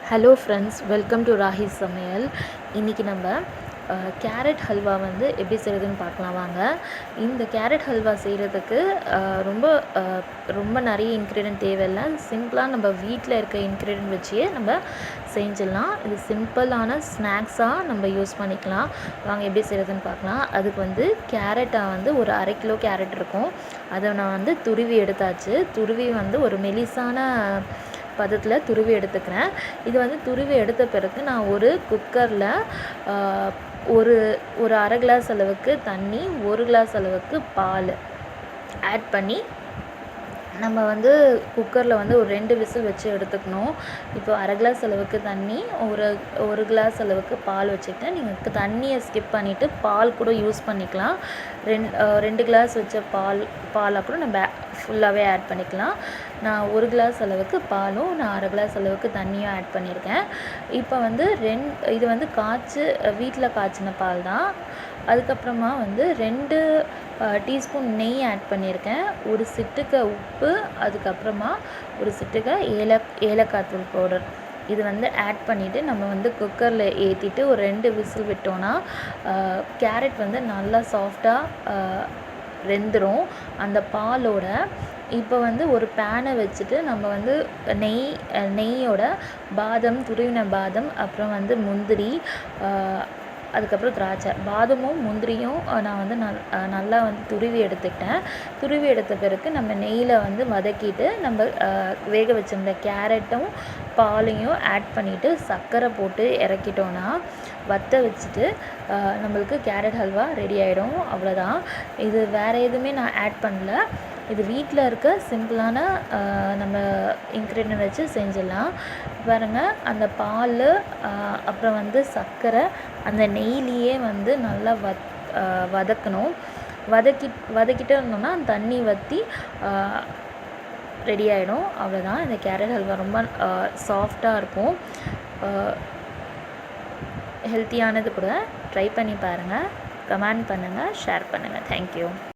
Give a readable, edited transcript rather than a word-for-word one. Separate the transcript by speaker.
Speaker 1: Hello friends, welcome to Rahi சமையல். இன்றைக்கி நம்ம கேரட் ஹல்வா வந்து எப்படி செய்கிறதுன்னு பார்க்கலாம் வாங்க. இந்த கேரட் ஹல்வா செய்கிறதுக்கு ரொம்ப நிறைய இன்க்ரீடியன்ட் தேவையில்லை. சிம்பிளாக நம்ம வீட்டில் இருக்க இன்க்ரீடியன்ட் வச்சே நம்ம செஞ்சிடலாம். இது சிம்பிளான ஸ்நாக்ஸாக நம்ம யூஸ் பண்ணிக்கலாம். வாங்க எப்படி செய்கிறதுன்னு பார்க்கலாம். அதுக்கு வந்து கேரட்டை வந்து ஒரு 1/2 கிலோ கேரட் இருக்கும். அதை நான் வந்து துருவி எடுத்தாச்சு. துருவி வந்து ஒரு மெலிசான பதத்தில் துருவி எடுத்துக்கிறேன். இது வந்து துருவி எடுத்த பிறகு நான் ஒரு குக்கரில் ஒரு 1/2 கிளாஸ் அளவுக்கு தண்ணி, 1 கிளாஸ் அளவுக்கு பால் ஆட் பண்ணி நம்ம வந்து குக்கரில் வந்து ஒரு 2 விசில் வச்சு எடுத்துக்கணும். இப்போ 1/2 கிளாஸ் அளவுக்கு தண்ணி, ஒரு கிளாஸ் அளவுக்கு பால் வச்சுக்கிட்டேன். நீங்கள் தண்ணியை ஸ்கிப் பண்ணிவிட்டு பால் கூட யூஸ் பண்ணிக்கலாம். 2 கிளாஸ் வச்ச பால் அப்புறம் நம்ம ஃபுல்லாகவே ஆட் பண்ணிக்கலாம். நான் 1 கிளாஸ் அளவுக்கு பாலும், நான் 1/2 கிளாஸ் அளவுக்கு தண்ணியும் ஆட் பண்ணியிருக்கேன். இப்போ வந்து இது வந்து வீட்டில் காய்ச்சின பால் தான். அதுக்கப்புறமா வந்து 2 டீஸ்பூன் நெய் ஆட் பண்ணியிருக்கேன். ஒரு சிட்டிகை உப்பு, அதுக்கப்புறமா ஒரு சிட்டிகை ஏலக்காய் தூள் பவுடர். இது வந்து ஆட் பண்ணிவிட்டு நம்ம வந்து குக்கரில் ஏற்றிட்டு ஒரு 2 விசில் விட்டோன்னா கேரட் வந்து நல்லா சாஃப்டாக வெந்துடும் அந்த பாலோட. இப்போ வந்து ஒரு பேனை வச்சுட்டு நம்ம வந்து நெய்யோட துருவின பாதம், அப்புறம் வந்து முந்திரி, அதுக்கப்புறம் திராட்சை. பாதமும் முந்திரியும் நான் வந்து நல்லா வந்து துருவி எடுத்துக்கிட்டேன். துருவி எடுத்த பிறகு நம்ம நெய்யில் வந்து வதக்கிட்டு நம்ம வேக வச்சிருந்த கேரட்டும் பாலையும் ஆட் பண்ணிவிட்டு சர்க்கரை போட்டு இறக்கிட்டோன்னா வற்ற வச்சுட்டு நம்மளுக்கு கேரட் ஹல்வா ரெடி ஆகிடும். அவ்வளோதான். இது வேறு எதுவுமே நான் ஆட் பண்ணல. இது வீட்டில் இருக்க சிம்பிளான நம்ம இன்க்ரீடியன்ட் வச்சு செஞ்சிடலாம். பாருங்கள், அந்த பால் அப்புறம் வந்து சர்க்கரை அந்த நெய்லியே வந்து நல்லா வதக்கணும். வதக்கிட்டே இருந்தோம்னா தண்ணி வற்றி ரெடி ஆகிடும். அவ்வளோதான். இந்த கேரட் ஹல்வா ரொம்ப சாஃப்டாக இருக்கும். ஹெல்த்தியானது கூட. ட்ரை பண்ணி பாருங்கள். கமெண்ட் பண்ணுங்கள், ஷேர் பண்ணுங்கள். தேங்க்யூ.